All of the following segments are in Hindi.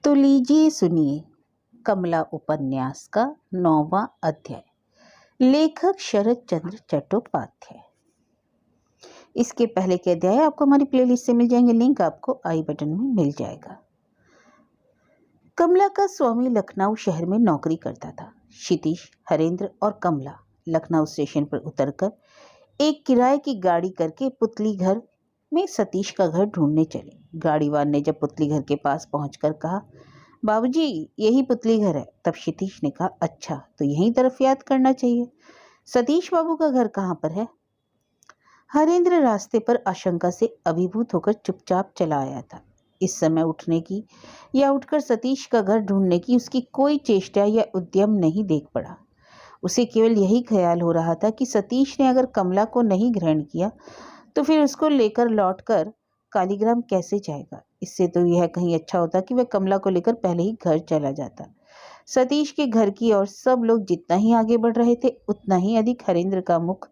तो लीजिए सुनिए कमला उपन्यास का 9वां अध्याय। लेखक शरद चंद्र चट्टोपाध्याय। इसके पहले के अध्याय आपको हमारी प्लेलिस्ट से मिल जाएंगे, लिंक आपको आई बटन में मिल जाएगा। कमला का स्वामी लखनऊ शहर में नौकरी करता था। क्षितिज, हरेंद्र और कमला लखनऊ स्टेशन पर उतरकर एक किराए की गाड़ी करके पुतली घर में सतीश का घर ढूंढने चले। गाड़ीवान ने जब पुतली घर के पास पहुंचकर कहा, बाबूजी यही पुतली घर है, तब क्षितिज ने कहा, अच्छा तो यहीं तरफ याद करना चाहिए। सतीश बाबू का घर कहाँ पर है? हरेंद्र रास्ते पर आशंका से अभिभूत होकर चुपचाप चला आया था। इस समय उठने की या उठकर सतीश का घर ढूंढने की उसकी कोई चेष्टा या उद्यम नहीं देख पड़ा। उसे केवल यही ख्याल हो रहा था कि सतीश ने अगर कमला को नहीं ग्रहण किया तो फिर उसको लेकर लौटकर कालीग्राम कैसे जाएगा। इससे तो यह कहीं अच्छा होता कि वह कमला को लेकर पहले ही घर चला जाता। सतीश के घर की ओर सब लोग जितना ही आगे बढ़ रहे थे उतना ही अधिक हरेंद्र का मुख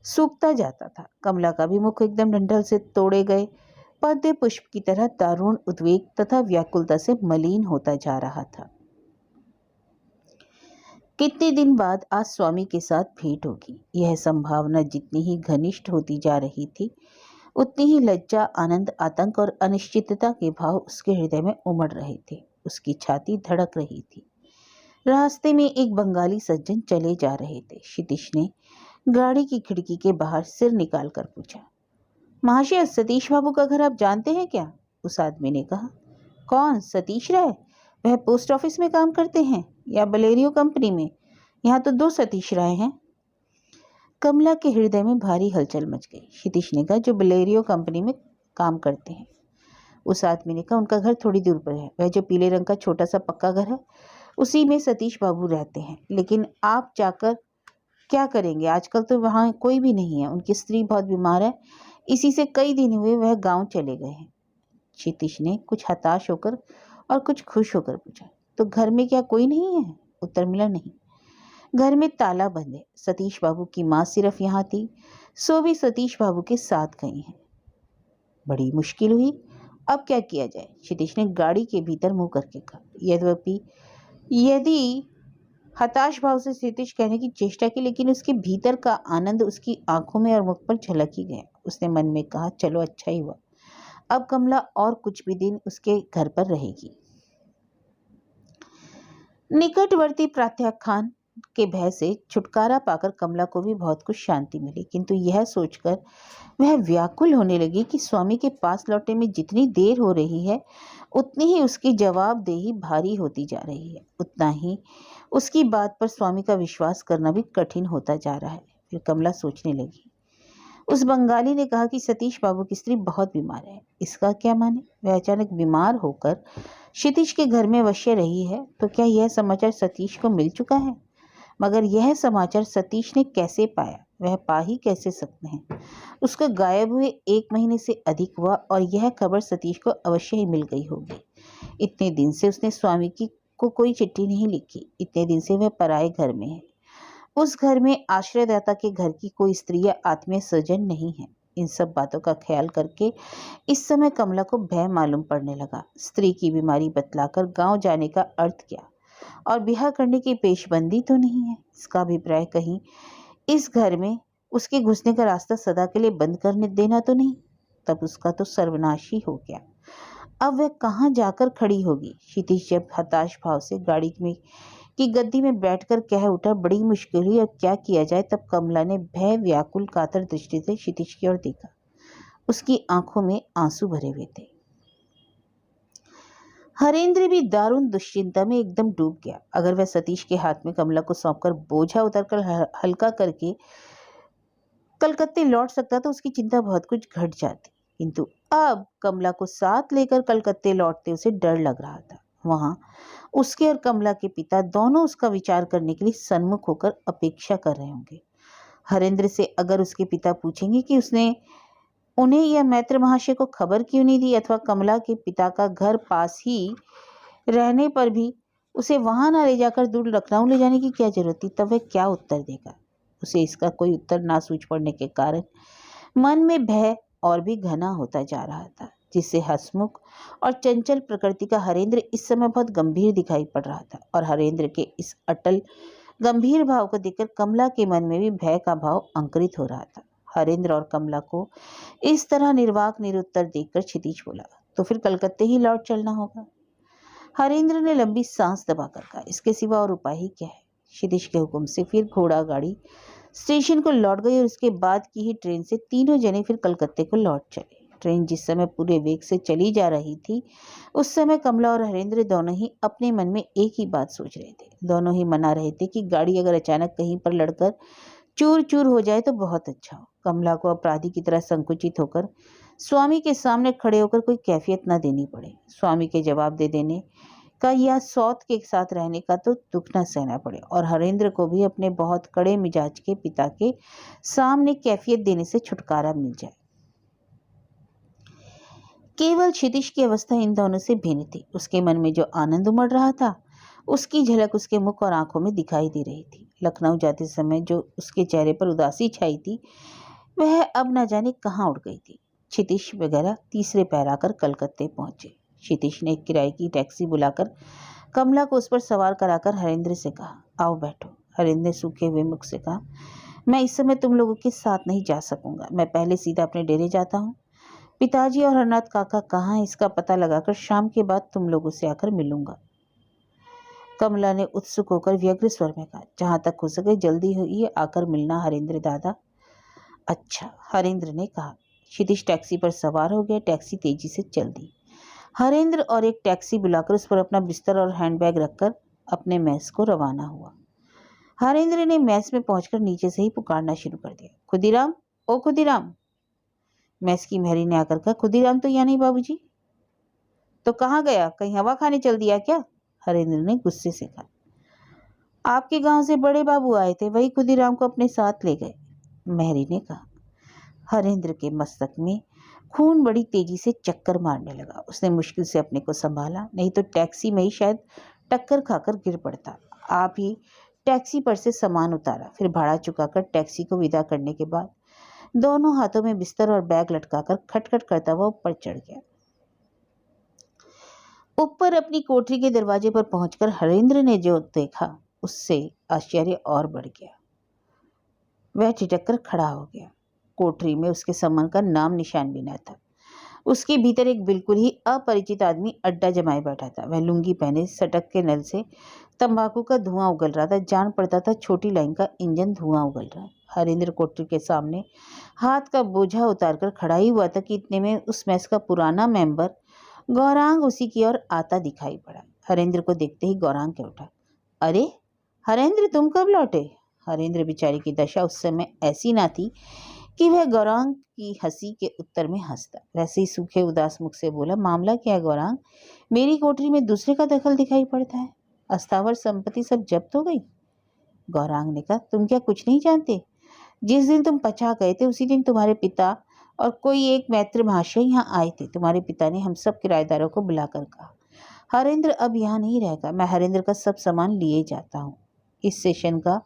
सूखता जाता था। कमला का भी मुख एकदम डंठल से तोड़े गए पद्म पुष्प की तरह दारुण उद्वेग तथा व्याकुलता से मलिन होता जा रहा था। कितने दिन बाद आज स्वामी के साथ भेंट होगी। यह संभावना जितनी ही घनिष्ठ होती जा रही थी उतनी ही लज्जा, आनंद, आतंक और अनिश्चितता के भाव उसके हृदय में उमड़ रहे थे। उसकी छाती धड़क रही थी। रास्ते में एक बंगाली सज्जन चले जा रहे थे। क्षितिज ने गाड़ी की खिड़की के बाहर सिर निकाल कर पूछा, महाशय सतीश बाबू का घर आप जानते हैं क्या? उस आदमी ने कहा, कौन? सतीश राय? वह पोस्ट ऑफिस में काम करते हैं या बलेरियो कंपनी में? यहाँ तो 2 सतीश राय हैं। कमला के हृदय में भारी हलचल मच गई। क्षितिज ने कहा, जो बलेरियो कंपनी में काम करते हैं। उस आदमी ने कहा, उनका घर थोड़ी दूर पर है। वह जो पीले रंग का छोटा सा पक्का घर है उसी में सतीश बाबू रहते हैं। लेकिन आप जाकर क्या करेंगे? आजकल तो वहाँ कोई भी नहीं है। उनकी स्त्री बहुत बीमार है, इसी से कई दिन हुए वह गाँव चले गए हैं। क्षितिज ने कुछ हताश होकर और कुछ खुश होकर पूछा, तो घर में क्या कोई नहीं है? उत्तर मिला, नहीं, घर में ताला बंद है। सतीश बाबू की माँ सिर्फ यहाँ थी, सो भी सतीश बाबू के साथ गई हैं। बड़ी मुश्किल हुई, अब क्या किया जाए? क्षितिज ने गाड़ी के भीतर मुंह करके कहा। यदि हताश भाव से क्षितिज कहने की चेष्टा की, लेकिन उसके भीतर का आनंद उसकी आंखों में और मुख पर झलक ही गया। उसने मन में कहा, चलो अच्छा ही हुआ, अब कमला और कुछ भी दिन उसके घर पर रहेगी। निकटवर्ती प्रत्याख्यान के भय से छुटकारा पाकर कमला को भी बहुत कुछ शांति मिली, किंतु यह सोचकर वह व्याकुल होने लगी कि स्वामी के पास लौटने में जितनी देर हो रही है उतनी ही उसकी जवाबदेही भारी होती जा रही है, उतना ही उसकी बात पर स्वामी का विश्वास करना भी कठिन होता जा रहा है। फिर कमला सोचने लगी, उस बंगाली ने कहा कि सतीश बाबू की स्त्री बहुत बीमार है। इसका क्या माने? वह अचानक बीमार होकर क्षितिज के घर में अवश्य रही है, तो क्या यह समाचार सतीश को मिल चुका है? मगर यह समाचार सतीश ने कैसे पाया? वह पा ही कैसे सकते हैं? उसको गायब हुए 1 महीने से अधिक हुआ और यह खबर सतीश को अवश्य ही मिल गई होगी। इतने दिन से उसने स्वामी को कोई चिट्ठी नहीं लिखी। इतने दिन से वह पराए घर में है। उस घर में आश्रयदाता के घर की कोई स्त्री या आत्मीय स्वजन नहीं है। इन सब बातों का ख्याल करके इस समय कमला को भय मालूम पड़ने लगा। स्त्री की बीमारी बतलाकर गांव जाने का अर्थ क्या? और ब्याह करने की पेशबंदी तो नहीं है? इसका अभिप्राय कहीं इस घर में उसके घुसने का रास्ता सदा के लिए बंद करने देना तो नहीं? तब उसका तो सर्वनाश ही हो गया। अब वह कहाँ जाकर खड़ी होगी? क्षितिज जब हताश भाव से गाड़ी में की गद्दी में बैठकर कह उठा, बड़ी मुश्किल हुई, अब क्या किया जाए? तब कमला ने भय व्याकुल कातर दृष्टि से क्षितिज की ओर देखा। उसकी आंखों में आंसू भरे हुए थे। हरेंद्र भी दारुण दुश्चिंता में एकदम डूब गया। अगर वह सतीश के हाथ में कमला को सौंपकर बोझा उतरकर हल्का करके कलकत्ते लौट सकता तो उसकी चिंता बहुत कुछ घट जाती, किंतु अब कमला को साथ लेकर कलकत्ते लौटते उसे डर लग रहा था। वहां उसके और कमला के पिता दोनों उसका विचार करने के लिए सन्मुख होकर अपेक्षा कर रहे होंगे। हरेंद्र से अगर उसके पिता पूछेंगे कि उसने उन्हें या मैत्र महाशय को खबर क्यों नहीं दी, अथवा कमला के पिता का घर पास ही रहने पर भी उसे वहां ना ले जाकर दूर लखनऊ ले जाने की क्या जरूरत थी, तब वह क्या उत्तर देगा? उसे इसका कोई उत्तर ना सूझ पड़ने के कारण मन में भय और भी घना होता जा रहा था। जिससे हंसमुख और चंचल प्रकृति का हरेंद्र इस समय बहुत गंभीर दिखाई पड़ रहा था। और हरेंद्र के इस अटल गंभीर भाव को देखकर कमला के मन में भी भय का भाव अंकुरित हो रहा था। हरेंद्र और कमला को इस तरह निर्वाक निरुत्तर देखकर क्षितिज बोला, तो फिर कलकत्ते ही लौट चलना होगा। हरेंद्र ने लंबी सांस दबाकर कहा, इसके सिवा और उपाय ही क्या है। क्षितिज के हुक्म से फिर घोड़ा गाड़ी स्टेशन को लौट गई और उसके बाद की ही ट्रेन से तीनों जने फिर कलकत्ते को लौट चले। ट्रेन जिस समय पूरे वेग से चली जा रही थी, उस समय कमला और हरेंद्र दोनों ही अपने मन में एक ही बात सोच रहे थे। दोनों ही मना रहे थे कि गाड़ी अगर अचानक कहीं पर लड़कर चूर चूर हो जाए तो बहुत अच्छा हो। कमला को अपराधी की तरह संकुचित होकर स्वामी के सामने खड़े होकर कोई कैफियत न देनी पड़े, स्वामी के जवाब दे देने का या सौत के साथ रहने का तो दुख न सहना पड़े, और हरेंद्र को भी अपने बहुत कड़े मिजाज के पिता के सामने कैफियत देने से छुटकारा मिल जाए। केवल क्षितिज की अवस्था इन दोनों से भिन्न थी। उसके मन में जो आनंद उमड़ रहा था, उसकी झलक उसके मुख और आंखों में दिखाई दे रही थी। लखनऊ जाते समय जो उसके चेहरे पर उदासी छाई थी, वह अब न जाने कहाँ उड़ गई थी। क्षितिज वगैरह तीसरे पैर आकर कलकत्ते पहुंचे। क्षितिज ने किराए की टैक्सी बुलाकर कमला को उस पर सवार कराकर हरेंद्र से कहा, आओ बैठो। हरेंद्र ने सूखे हुए मुख से कहा, मैं इस समय तुम लोगों के साथ नहीं जा सकूंगा, मैं पहले सीधा अपने डेरे जाता हूँ। पिताजी और हरनाथ काका कहाँ हैं, इसका पता लगाकर शाम के बाद तुम लोगों से आकर मिलूंगा। कमला ने उत्सुक होकर व्यग्र स्वर में कहा, जहां तक हो सके जल्दी हुई आकर मिलना हरेंद्र दादा। अच्छा, हरेंद्र ने कहा। क्षितिज टैक्सी पर सवार हो गया। टैक्सी तेजी से चल दी। हरेंद्र और एक टैक्सी बुलाकर उस पर अपना बिस्तर और हैंडबैग रखकर अपने मेस को रवाना हुआ। हरेंद्र ने मेस में पहुंचकर नीचे से ही पुकारना शुरू कर दिया, खुदीराम, ओ खुदीराम। मेस की मेहरी ने आकर कहा, खुदीराम तो यहाँ नहीं बाबूजी। तो कहाँ गया, कहीं हवा खाने चल दिया क्या? हरेंद्र ने गुस्से से कहा। आपके गांव से बड़े बाबू आए थे, वही खुदीराम को अपने साथ ले गए, मेहरी ने कहा। हरेंद्र के मस्तक में खून बड़ी तेजी से चक्कर मारने लगा। उसने मुश्किल से अपने को संभाला, नहीं तो टैक्सी में ही शायद टक्कर खाकर गिर पड़ता। आप ही टैक्सी पर से सामान उतारा, फिर भाड़ा चुकाकर टैक्सी को विदा करने के बाद दोनों हाथों में बिस्तर और बैग लटकाकर खटखट करता हुआ ऊपर चढ़ गया। ऊपर अपनी कोठरी के दरवाजे पर पहुंचकर हरेंद्र ने जो देखा, उससे आश्चर्य और बढ़ गया। वह ठिठक कर खड़ा हो गया। कोठरी में उसके सामान का नाम निशान भी न था। उसके भीतर एक बिल्कुल ही अपरिचित आदमी अड्डा जमाए बैठा था। वह लुंगी पहने सटक के नल से तंबाकू का धुआं उगल रहा था। जान पड़ता था छोटी लाइन का इंजन धुआं उगल रहा है। हरेंद्र कोठरी के सामने हाथ का बोझा उतारकर खड़ा ही हुआ था कि इतने में उस मैस का पुराना मेंबर गौरांग उसी की ओर आता दिखाई पड़ा। हरेंद्र को देखते ही गौरांग कह उठा, अरे हरेंद्र, तुम कब लौटे? हरेंद्र बेचारे की दशा उस समय ऐसी ना थी कि वह गौरांग की हंसी के उत्तर में हंसता। वैसे ही सूखे उदास मुख से बोला, मामला क्या है गौरांग? मेरी कोठरी में दूसरे का दखल दिखाई पड़ता है। अस्थावर संपत्ति सब जब्त हो गई। गौरांग ने कहा, तुम क्या कुछ नहीं जानते? जिस दिन तुम पचा गए थे, उसी दिन तुम्हारे पिता और कोई एक मैत्र महाशय यहाँ आए थे। तुम्हारे पिता ने हम सब किराएदारों को बुलाकर कहा, हरेंद्र अब यहाँ नहीं रहेगा। मैं हरेंद्र का सब सामान लिए जाता हूँ। इस स्टेशन का,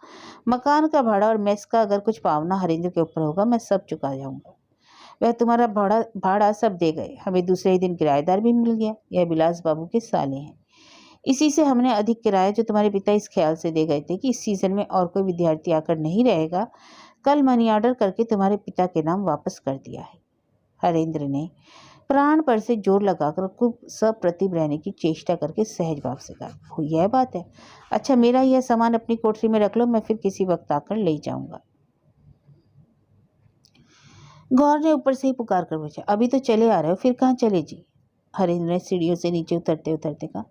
मकान का भाड़ा और मेस का अगर कुछ पावना हरेंद्र के ऊपर होगा, मैं सब चुका जाऊंगा। वह तुम्हारा भाड़ा सब दे गए। हमें दूसरे ही दिन किराएदार भी मिल गया। यह बिलास बाबू के साले हैं। इसी से हमने अधिक किराया जो तुम्हारे पिता इस ख्याल से दे गए थे कि इस सीजन में और कोई विद्यार्थी आकर नहीं रहेगा, कल मनी ऑर्डर करके तुम्हारे पिता के नाम वापस कर दिया है। हरेंद्र ने प्राण पर से जोर लगाकर खूब सप्रतिभ रहने की चेष्टा करके सहज भाव से कहा, यह बात है। अच्छा, मेरा यह सामान अपनी कोठरी में रख लो, मैं फिर किसी वक्त आकर ले जाऊंगा। गौर ने ऊपर से ही पुकार कर पूछा, अभी तो चले आ रहे हो, फिर कहाँ चले जी? हरेंद्र ने सीढ़ियों से नीचे उतरते उतरते कहा,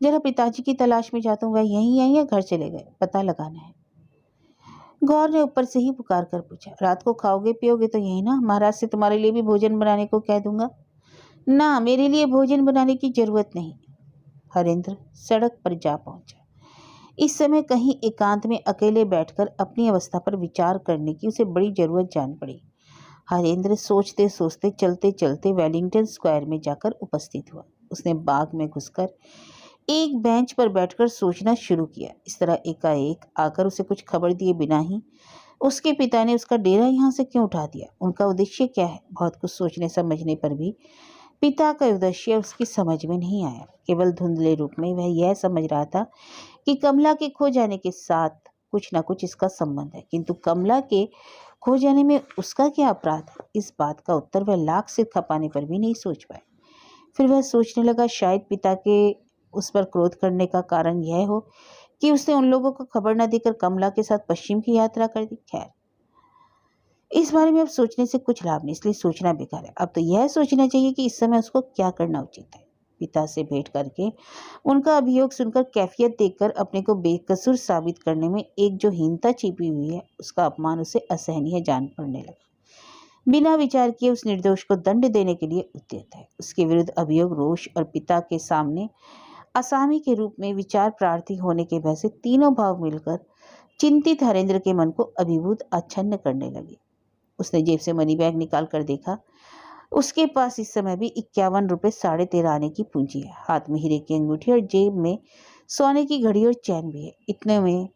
जरा पिताजी की तलाश में जाता हूँ, वह यहीं है या घर चले गए, पता लगाना है। गौर ने ऊपर से ही पुकार कर पूछा, रात को खाओगे पियोगे तो यही ना? महाराज से तुम्हारे लिए भी भोजन बनाने को कह दूंगा। ना, मेरे लिए भोजन बनाने की जरूरत नहीं। हरेंद्र सड़क पर जा पहुंचा। इस समय कहीं एकांत में अकेले बैठकर अपनी अवस्था पर विचार करने की उसे बड़ी जरूरत जान पड़ी। हरेंद्र सोचते सोचते चलते चलते वेलिंगटन स्क्वायर में जाकर उपस्थित हुआ। उसने बाग में घुसकर एक बेंच पर बैठकर सोचना शुरू किया। इस तरह एकाएक आकर उसे कुछ खबर दिए बिना ही उसके पिता ने उसका डेरा यहाँ से क्यों उठा दिया? उनका उद्देश्य क्या है? बहुत कुछ सोचने समझने पर भी पिता का उद्देश्य उसकी समझ में नहीं आया। केवल धुंधले रूप में वह यह समझ रहा था कि कमला के खो जाने के साथ कुछ न कुछ इसका संबंध है, किंतु कमला के खो जाने में उसका क्या अपराध है, इस बात का उत्तर वह लाख सिर खपाने पर भी नहीं सोच पाए। फिर वह सोचने लगा, शायद पिता के उस पर क्रोध करने का कारण यह हो कि उसने उन लोगों को खबर न देकर कमला के साथ पश्चिम की यात्रा कर दी। खैर, इस बारे में अब सोचने से कुछ लाभ नहीं, इसलिए सोचना बेकार है। अब तो यह सोचना चाहिए कि इस समय उसको क्या करना उचित है। पिता से भेंट करके उनका अभियोग सुनकर कैफियत देखकर अपने को बेकसूर साबित करने में एक जो हीनता छिपी हुई है, उसका अपमान उसे असहनीय जान पड़ने लगा। बिना विचार किए उस निर्दोष को दंड देने के लिए उद्यत है। उसके विरुद्ध अभियोग, रोष और पिता के सामने असामी के रूप में विचार प्रार्थी होने के भय से तीनों भाव मिलकर चिंतित हरेंद्र के मन को अभिभूत आच्छन्न करने लगे। उसने जेब से मनी बैग निकाल कर देखा। उसके पास इस समय भी 51 रुपये 13.5 आने की पूंजी है। हाथ में हीरे की अंगूठी और जेब में सोने की घड़ी और चैन भी है। इतने में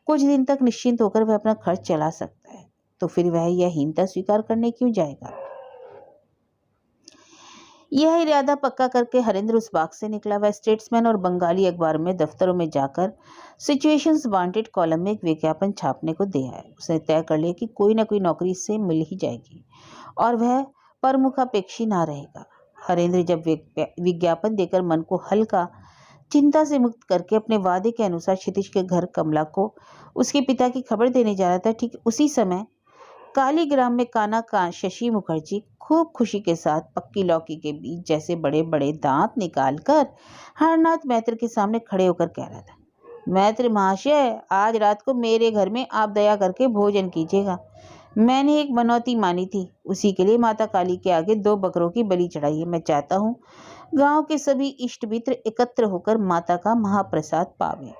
कुछ दिन तक निश्चिंत होकर वह अपना खर्च चला सकता है, तो फिर वह यह हीनता स्वीकार करने क्यों जाएगा। यह इरादा पक्का करके हरेंद्र उस बाग से निकला। वह स्टेट्समैन और बंगाली अखबार में दफ्तरों में जाकर सिचुएशंस वांटेड कॉलम में एक विज्ञापन छापने को दे आया। उसने तय कर लिया कि कोई ना कोई नौकरी इससे मिल ही जाएगी और वह परमुखापेक्षी ना रहेगा। हरेंद्र जब विज्ञापन देकर मन को हल्का, चिंता से मुक्त करके अपने वादे के अनुसार क्षितिज के घर कमला को उसके पिता की खबर देने जा रहा था, ठीक उसी समय कालीग्राम में काना का शशि मुखर्जी खूब खुशी के साथ पक्की लौकी के बीच जैसे बड़े बड़े दांत निकालकर हरनाथ मैत्र के सामने खड़े होकर कह रहा था, मैत्र महाशय, आज रात को मेरे घर में आप दया करके भोजन कीजिएगा। मैंने एक मनौती मानी थी, उसी के लिए माता काली के आगे 2 बकरों की बलि चढ़ाई है। मैं चाहता हूँ गांव के सभी इष्ट मित्र एकत्र होकर माता का महाप्रसाद पावे।